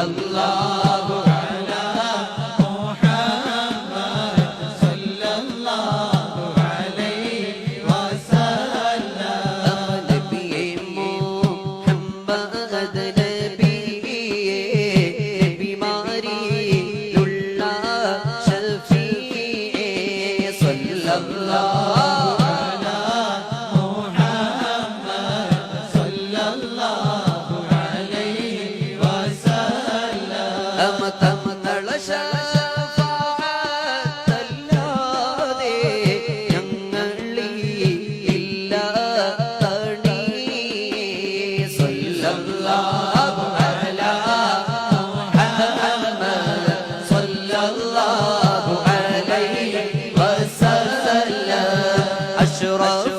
സല്ലല്ലാഹു അലാ മുഹമ്മദ് സല്ലല്ലാഹു അലൈഹി വസല്ലം നബിയേ മുഹമ്മദ് നബിയേ ബിമാരിയുള്ള ശഫീഇ സല്ലല്ലാഹു അലാ മുഹമ്മദ് സല്ലല്ലാഹു അലൈഹി വസല്ലം തമതള ശഫാഅത്തല്ലാതെ ഞങ്ങളില്ല തണി സല്ലല്ലാഹു അലാ മുഹമ്മദ് സല്ലല്ലാഹു അലൈഹി വസല്ലം അഷ്റഫ